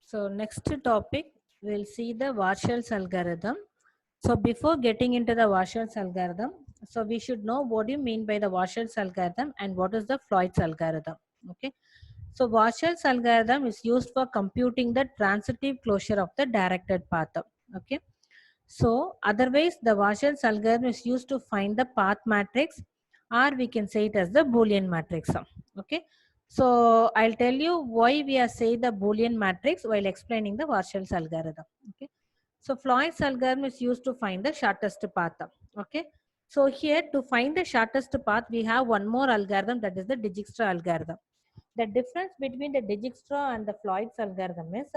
So next topic, we'll see the Warshall's algorithm. So before getting into the Warshall's algorithm, so we should know what do you mean by the Warshall's algorithm and what is the Floyd's algorithm. Okay. So Warshall's algorithm is used for computing the transitive closure of the directed path. Okay. So otherwise, the Warshall's algorithm is used to find the path matrix, or we can say it as the Boolean matrix. Okay. So I'll tell you why we are saying the Boolean matrix while explaining the Warshall's algorithm. Okay. So Floyd's algorithm is used to find the shortest path. Okay. So here to find the shortest path, we have one more algorithm, that is the Dijkstra algorithm. The difference between the Dijkstra and the Floyd's algorithm is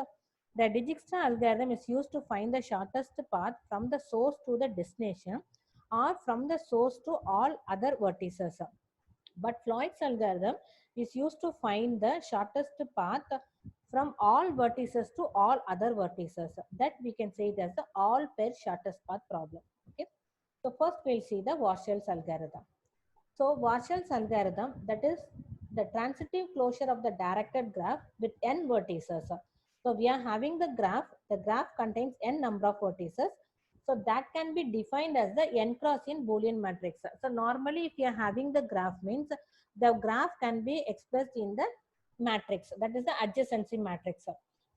the Dijkstra algorithm is used to find the shortest path from the source to the destination or from the source to all other vertices. But Floyd's algorithm is used to find the shortest path from all vertices to all other vertices. That we can say it as the all pair shortest path problem. Okay. So first we'll see the Warshall's algorithm. So Warshall's algorithm, that is the transitive closure of the directed graph with n vertices. So we are having the graph contains n number of vertices. So that can be defined as the n cross n Boolean matrix. So normally if you are having the graph means the graph can be expressed in the matrix, that is the adjacency matrix.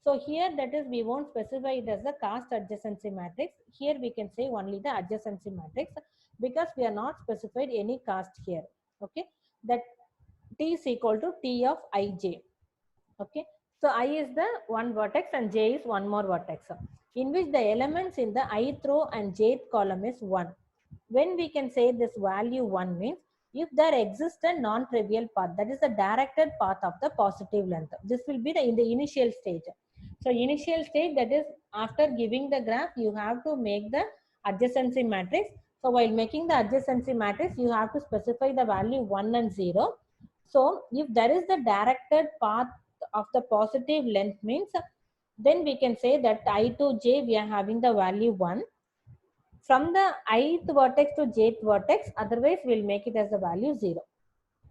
So here that is we won't specify it as the cast adjacency matrix. Here we can say only the adjacency matrix because we are not specified any cast here. Okay, that T is equal to T of ij. Okay, so I is the one vertex and j is one more vertex, in which the elements in the ith row and jth column is 1. When we can say this value 1 means if there exists a non-trivial path, that is the directed path of the positive length. This will be in the initial stage. So initial stage, that is after giving the graph, you have to make the adjacency matrix. So while making the adjacency matrix, you have to specify the value 1 and 0. So if there is the directed path of the positive length means, then we can say that I to j we are having the value 1 from the ith vertex to jth vertex, otherwise we'll make it as the value 0.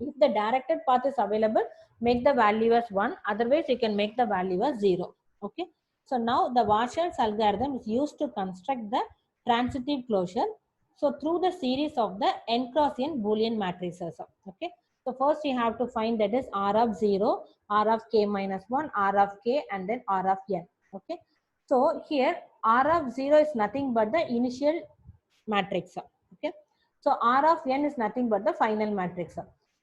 If the directed path is available, make the value as 1, otherwise you can make the value as 0. Okay. So now the Warshall's algorithm is used to construct the transitive closure. So through the series of the n cross n Boolean matrices. Okay. So first you have to find that is R of 0, R of k minus 1, R of k and then R of n. Okay. So here R of 0 is nothing but the initial matrix. Okay. So R of n is nothing but the final matrix.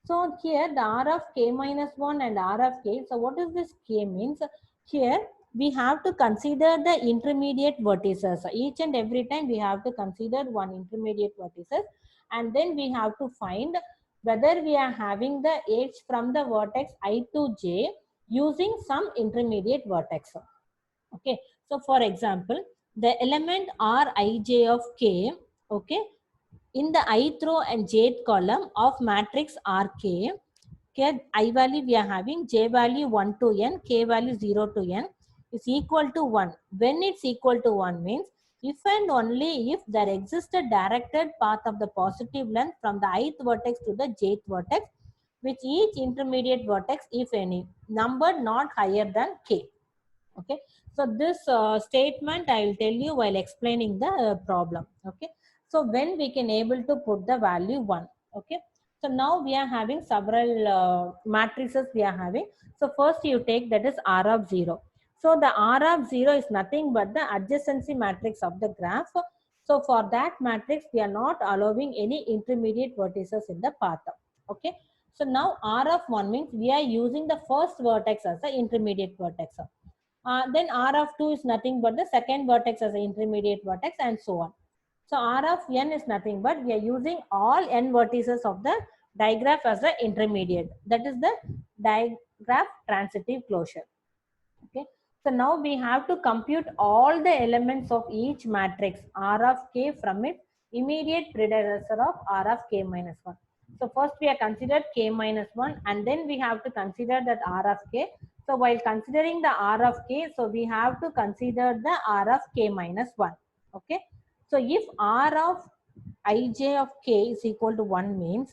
So here the R of k minus 1 and R of k. So what is this k means? Here we have to consider the intermediate vertices. Each and every time we have to consider one intermediate vertices, and then we have to find whether we are having the edge from the vertex I to j using some intermediate vertex. Okay. So for example, the element Rij of k, okay, in the ith row and jth column of matrix Rk, okay, I value we are having j value 1 to n, k value 0 to n is equal to 1. When it's equal to 1 means if and only if there exists a directed path of the positive length from the ith vertex to the jth vertex, which each intermediate vertex, if any, number not higher than k. Okay. So this statement I will tell you while explaining the problem. Okay. So when we can able to put the value 1. Okay. So now we are having several matrices we are having. So first you take that is R of 0. So the R of 0 is nothing but the adjacency matrix of the graph. So for that matrix we are not allowing any intermediate vertices in the path. Okay. So now R of 1 means we are using the first vertex as the intermediate vertex. Then R of 2 is nothing but the second vertex as an intermediate vertex and so on. So R of n is nothing but we are using all n vertices of the digraph as the intermediate. That is the digraph transitive closure. Okay. So now we have to compute all the elements of each matrix R of k from its immediate predecessor of R of k minus 1. So first we are considered k minus 1 and then we have to consider that R of k. So while considering the R of k, so we have to consider the R of k minus 1. Okay. So if R of ij of k is equal to 1 means,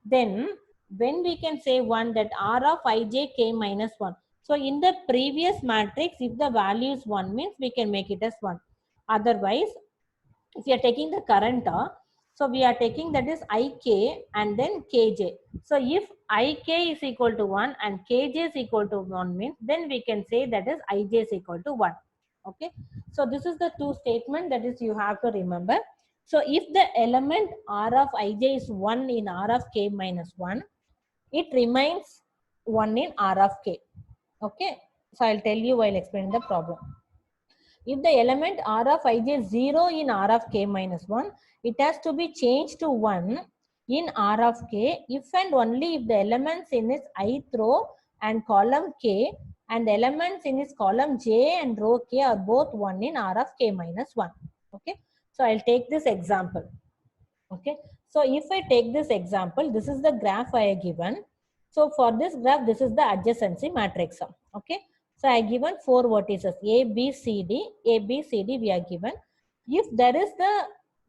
then when we can say 1 that R of ij k minus 1. So in the previous matrix, if the value is 1 means we can make it as 1. Otherwise, if we are taking the current, so we are taking that is Ik and then Kj. So if Ik is equal to 1 and Kj is equal to 1 means, then we can say that is Ij is equal to 1. Okay. So this is the two statement that is you have to remember. So if the element R of Ij is 1 in R of K minus 1, it remains 1 in R of K. Okay. So I'll tell you while explaining the problem. If the element R of Ij is 0 in R of K minus 1, it has to be changed to 1 in R of K if and only if the elements in its ith row and column K and the elements in its column J and row K are both 1 in R of K minus 1. Okay. So I'll take this example. Okay. So if I take this example, this is the graph I have given. So for this graph, this is the adjacency matrix. Okay. So I given 4 vertices A, B, C, D. A, B, C, D we are given. If there is the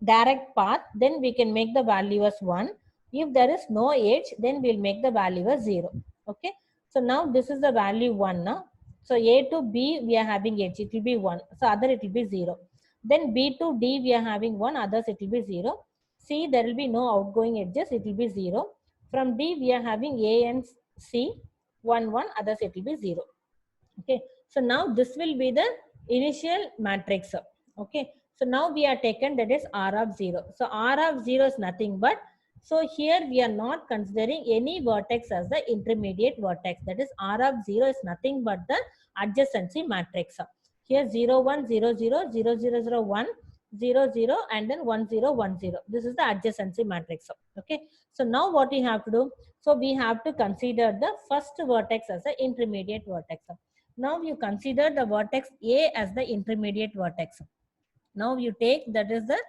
direct path, then we can make the value as 1. If there is no edge, then we'll make the value as 0. Okay. So now this is the value 1 now. So A to B we are having edge, it will be 1. So other it will be 0. Then B to D we are having 1, others it will be 0. C there will be no outgoing edges, it will be 0. From D we are having A and C, 1, 1, others it will be 0. Okay. So now this will be the initial matrix. Okay. So now we are taken that is R of 0. So R of 0 is nothing but, so here we are not considering any vertex as the intermediate vertex. That is R of 0 is nothing but the adjacency matrix. Here 0, 1, 0, 0, 0, 0, 0, 1, 0, 0 and then 1, 0, 1, 0. This is the adjacency matrix. Okay. So now what we have to do? So we have to consider the first vertex as the intermediate vertex. Now you consider the vertex A as the intermediate vertex. Now you take that is the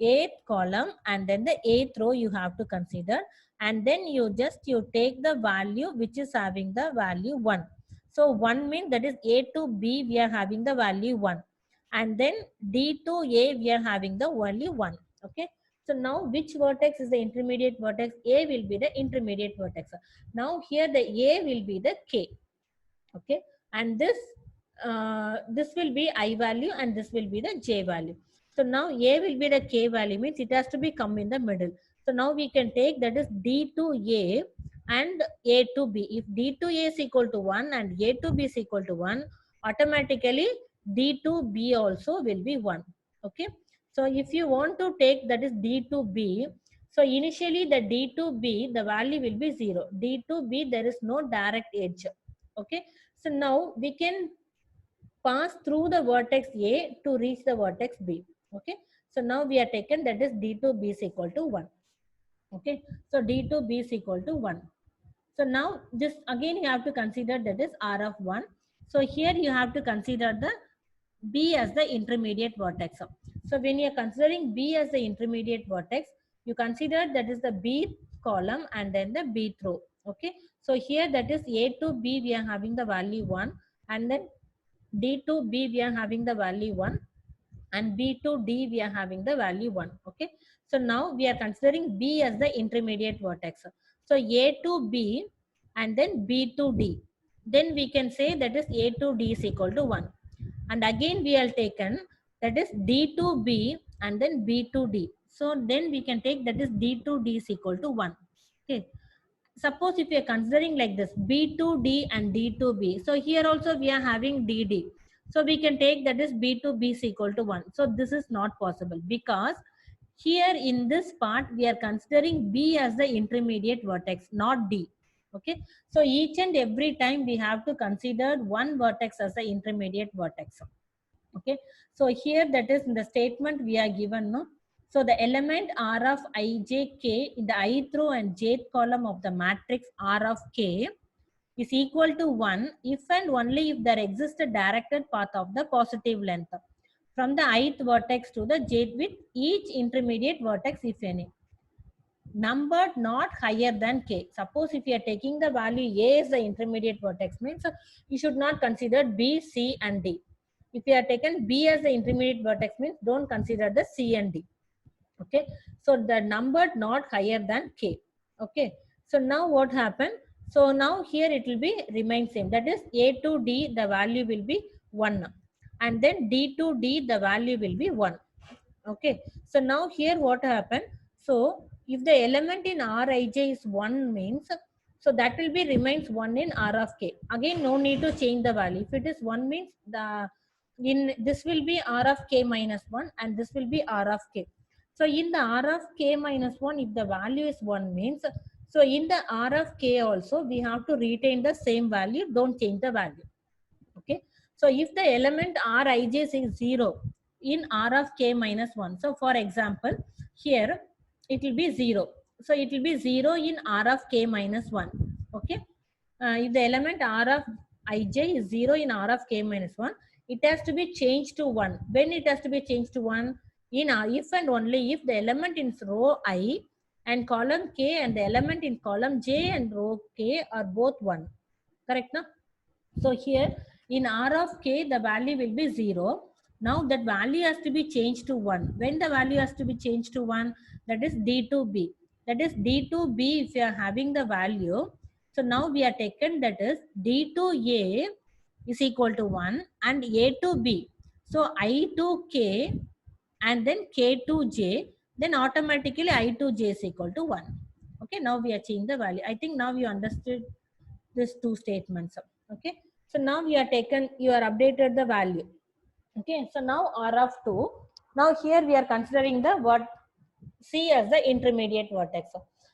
8th column and then the 8th row you have to consider, and then you take the value which is having the value 1. So 1 means that is A to B we are having the value 1, and then D to A we are having the value 1. Okay. So now which vertex is the intermediate vertex? A will be the intermediate vertex. Now here the A will be the K. Okay. And this will be I value and this will be the J value. So now A will be the K value, means it has to be come in the middle. So now we can take that is D to A and A to B. If D to A is equal to 1 and A to B is equal to 1, automatically D to B also will be 1. Okay. So if you want to take that is D to B, so initially the D to B, the value will be 0. D to B, there is no direct edge. Okay. So now we can pass through the vertex A to reach the vertex B. Okay. So now we are taken that is D to B is equal to 1. Okay. So D to B is equal to 1. So now this again you have to consider that is R of 1. So here you have to consider the B as the intermediate vertex. So when you are considering B as the intermediate vertex, you consider that is the B column and then the B row. Okay. So here that is A to B we are having the value 1, and then D to B we are having the value 1, and B to D we are having the value 1. Okay. So now we are considering B as the intermediate vertex. So A to B and then B to D. Then we can say that is A to D is equal to 1. And again we have taken that is D to B and then B to D. So then we can take that is D to D is equal to 1. Okay. Suppose if we are considering like this B to D and D to B. So here also we are having DD. So we can take that is B to B is equal to 1. So this is not possible because here in this part we are considering B as the intermediate vertex, not D. Okay. So each and every time we have to consider one vertex as the intermediate vertex. Okay. So here that is in the statement we are given, no? So the element R of ijk in the ith row and jth column of the matrix R of k is equal to 1 if and only if there exists a directed path of the positive length from the ith vertex to the jth with each intermediate vertex if any. Numbered not higher than k. Suppose if you are taking the value A as the intermediate vertex, means you should not consider B, C and D. If you are taken B as the intermediate vertex, means don't consider the C and D. Okay. So the numbered not higher than k. Okay. So now what happened? So now here it will be remain same. That is A to D, the value will be 1. And then D to D, the value will be 1. Okay. So now here what happened? So if the element in Rij is 1 means, so that will be remains 1 in R of K. Again, no need to change the value. If it is 1 means the in this will be R of K minus 1 and this will be R of K. So in the R of K minus 1, if the value is 1 means, so in the R of K also, we have to retain the same value, don't change the value. Okay. So if the element Rij is 0 in R of K minus 1, so for example, here it will be 0. So it will be 0 in R of K minus 1. Okay. If the element R of Ij is 0 in R of K minus 1, it has to be changed to 1. When it has to be changed to 1? In if and only if the element in row I and column K and the element in column J and row K are both 1. Correct, no? So here in R of K, the value will be 0. Now that value has to be changed to 1. When the value has to be changed to 1, that is D to B. That is D to B if you are having the value. So now we are taken, that is D to A is equal to 1 and A to B. So I to K and then K to J, then automatically I to J is equal to 1. Okay, now we are changing the value. I think now you understood these two statements. Okay, so now you are taken, you are updated the value. Okay, so now R of 2. Now here we are considering the what C as the intermediate vertex.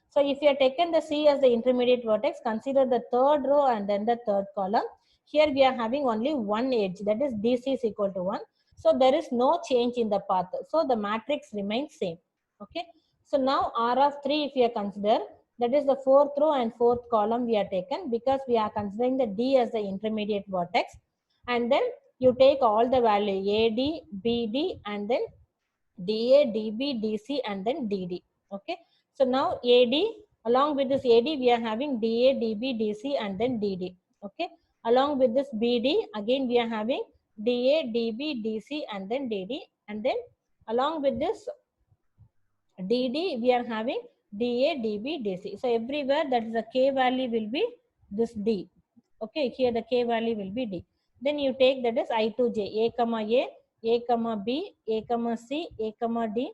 So if you are taken the C as the intermediate vertex, consider the third row and then the third column. Here we are having only one edge, that is DC is equal to 1. So there is no change in the path. So the matrix remains same. Okay. So now R of 3 if you consider, that is the fourth row and fourth column we are taken, because we are considering the D as the intermediate vertex. And then you take all the value AD, BD and then DA, DB, DC and then DD. Okay. So now AD, along with this AD we are having DA, DB, DC and then DD. Okay. Along with this BD, again we are having DA, DB, DC and then DD. And then along with this DD, we are having DA, DB, DC. So everywhere that is the K value will be this D. Okay, here the K value will be D. Then you take that is I to J, A comma A comma B, A comma C, A comma D,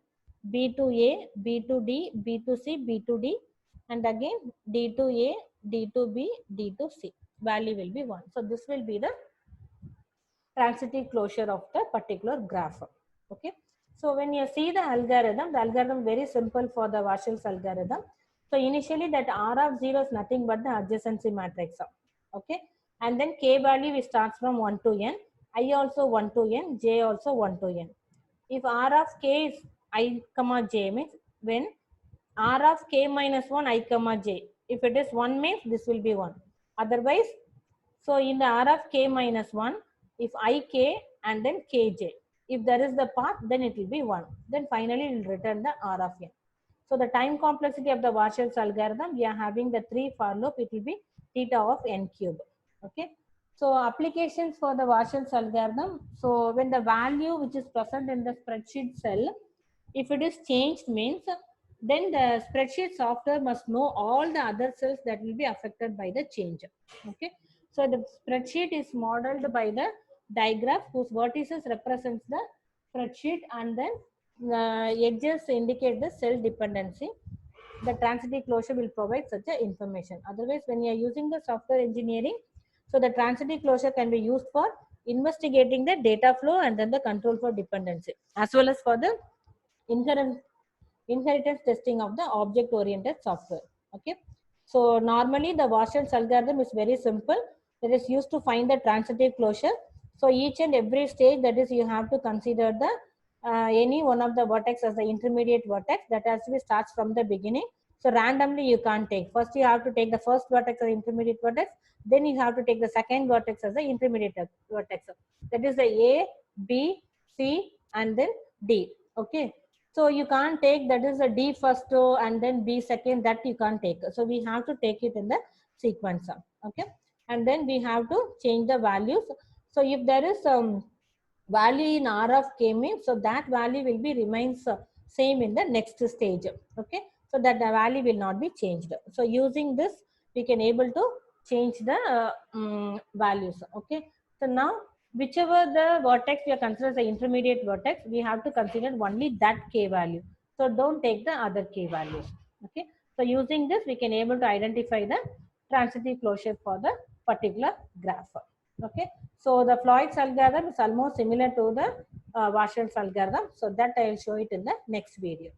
B to A, B to D, B to C, B to D, and again D to A, D to B, D to C. Value will be 1. So this will be the transitive closure of the particular graph. Okay. So when you see the algorithm very simple for the Warshall's algorithm. So initially that R of 0 is nothing but the adjacency matrix. Okay. And then K value we starts from 1 to N, I also 1 to N, J also 1 to N. If R of K is I comma J means when R of K minus 1 I comma J. If it is 1 means this will be 1. Otherwise, so in the R of K minus 1, if Ik and then Kj, if there is the path, then it will be 1. Then finally it will return the R of N. So the time complexity of the Warshall's algorithm, we are having the 3 for loop, it will be theta of n cube. Okay. So applications for the Warshall's algorithm. So when the value which is present in the spreadsheet cell, if it is changed means, then the spreadsheet software must know all the other cells that will be affected by the change. Okay. So the spreadsheet is modeled by the digraph whose vertices represents the spreadsheet and then edges indicate the cell dependency. The transitive closure will provide such a information. Otherwise, when you are using the software engineering, so the transitive closure can be used for investigating the data flow and then the control for dependency, as well as for the inheritance testing of the object oriented software. Okay. So normally the Warshall's algorithm is very simple. That is used to find the transitive closure. So each and every stage, that is you have to consider the any one of the vertex as the intermediate vertex, that has to be starts from the beginning. So randomly you can't take. First you have to take the first vertex as the intermediate vertex. Then you have to take the second vertex as the intermediate vertex. That is the A, B, C and then D. Okay. So you can't take that is a D first row and then B second, that you can't take. So we have to take it in the sequence. Okay. And then we have to change the values. So if there is value in R of K means, so that value will be remains same in the next stage. Okay. So that the value will not be changed. So using this, we can able to change the values. Okay, so now whichever the vertex we are considered the intermediate vertex, we have to consider only that k value. So don't take the other k values. Okay, so using this we can able to identify the transitive closure for the particular graph. Okay, so the Floyd's algorithm is almost similar to the Warshall's algorithm. So that I will show it in the next video.